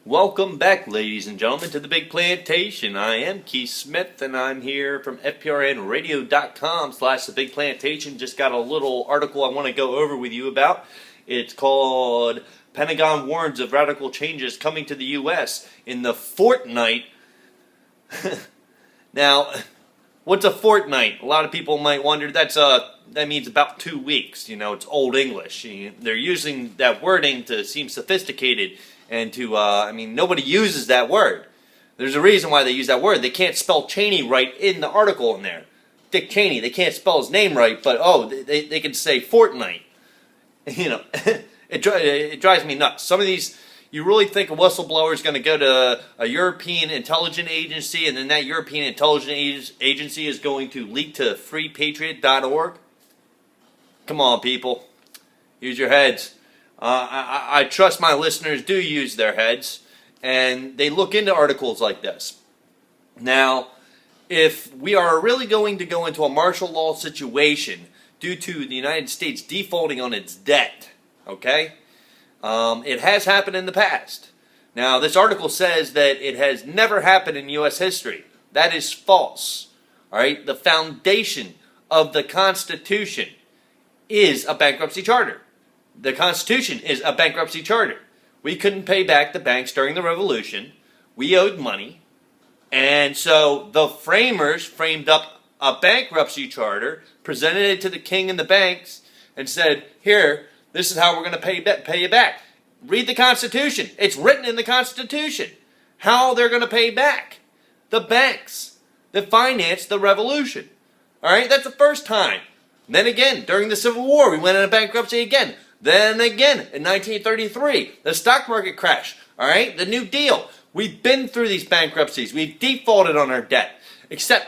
Welcome back, ladies and gentlemen, to the Big Plantation. I am Keith Smith, and I'm here from FPRNradio.com/The Big Plantation. Just got a little article I want to go over with you about. It's called Pentagon Warns of Radical Changes Coming to the U.S. in the Fortnight. Now, what's a fortnight? A lot of people might wonder. That means about 2 weeks. You know, it's Old English. They're using that wording to seem sophisticated. And nobody uses that word. There's a reason why they use that word. They can't spell Cheney right in the article in there. Dick Cheney, they can't spell his name right, but they can say fortnight. You know, it drives me nuts. Some of these, you really think a whistleblower is going to go to a European intelligence agency, and then that European intelligence agency is going to leak to freepatriot.org? Come on, people. Use your heads. I trust my listeners do use their heads, and they look into articles like this. Now, if we are really going to go into a martial law situation due to the United States defaulting on its debt, okay, it has happened in the past. Now, this article says that it has never happened in U.S. history. That is false. All right, the foundation of the Constitution is a bankruptcy charter. The Constitution is a bankruptcy charter. We couldn't pay back the banks during the Revolution. We owed money. And so the framers framed up a bankruptcy charter, presented it to the king and the banks, and said, here, this is how we're going to pay you back. Read the Constitution. It's written in the Constitution how they're going to pay back the banks that financed the Revolution. All right, that's the first time. And then again, during the Civil War, we went into bankruptcy again. Then again, in 1933, the stock market crash, all right, the New Deal. We've been through these bankruptcies. We've defaulted on our debt. Except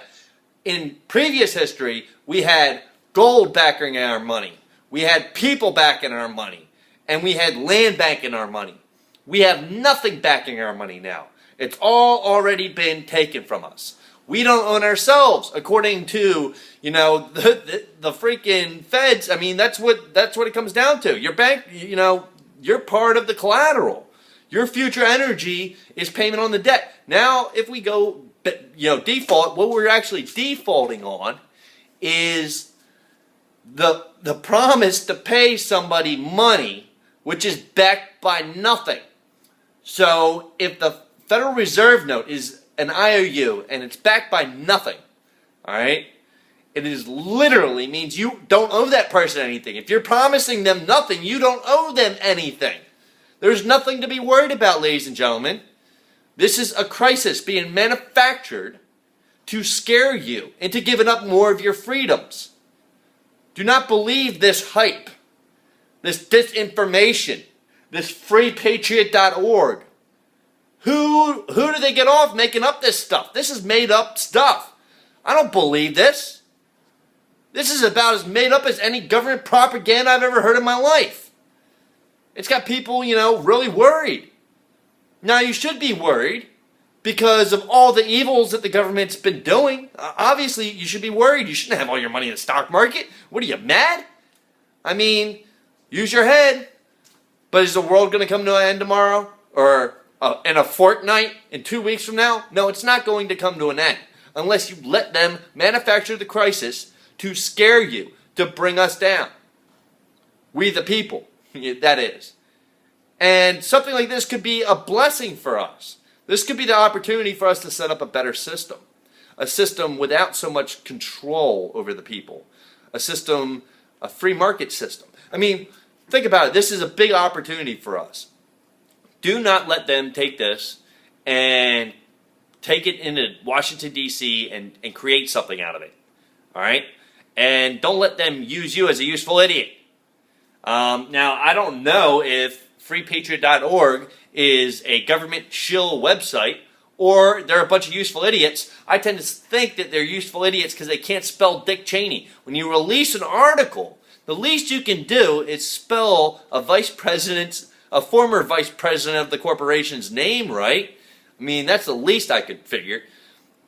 in previous history, we had gold backing our money. We had people backing our money. And we had land banking our money. We have nothing backing our money now. It's all already been taken from us. We don't own ourselves, according to, the freaking feds. I mean, that's what it comes down to. Your bank, you're part of the collateral. Your future energy is payment on the debt. Now, if we go, default, what we're actually defaulting on is the promise to pay somebody money, which is backed by nothing. So, if the Federal Reserve note is an IOU, and it's backed by nothing, all right? It is literally means you don't owe that person anything. If you're promising them nothing, you don't owe them anything. There's nothing to be worried about, ladies and gentlemen. This is a crisis being manufactured to scare you into giving up more of your freedoms. Do not believe this hype, this disinformation, this freepatriot.org. Who do they get off making up this stuff? This is made up stuff. I don't believe this. This is about as made up as any government propaganda I've ever heard in my life. It's got people, really worried. Now, you should be worried because of all the evils that the government's been doing. Obviously, you should be worried. You shouldn't have all your money in the stock market. What are you, mad? I mean, use your head. But is the world going to come to an end tomorrow? Or in a fortnight, in 2 weeks from now? No, it's not going to come to an end unless you let them manufacture the crisis to scare you, to bring us down. We the people, that is. And something like this could be a blessing for us. This could be the opportunity for us to set up a better system. A system without so much control over the people. A free market system. I mean, think about it. This is a big opportunity for us. Do not let them take this and take it into Washington, D.C. and create something out of it. All right? And don't let them use you as a useful idiot. Now, I don't know if freepatriot.org is a government shill website or they're a bunch of useful idiots. I tend to think that they're useful idiots because they can't spell Dick Cheney. When you release an article, the least you can do is spell a former vice president of the corporation's name right. I mean, that's the least I could figure.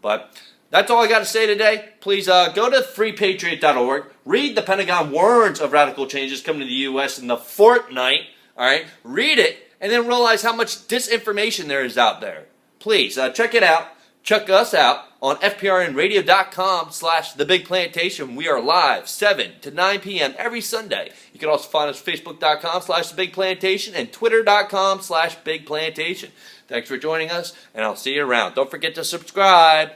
But that's all I got to say today. Please go to freepatriot.org. Read the Pentagon warns of radical changes coming to the U.S. in the fortnight. All right, read it and then realize how much disinformation there is out there. Please, check it out. Check us out on fprnradio.com/The Big Plantation. We are live 7 to 9 p.m. every Sunday. You can also find us Facebook.com/The Big Plantation and Twitter.com/Big Plantation. Thanks for joining us, and I'll see you around. Don't forget to subscribe.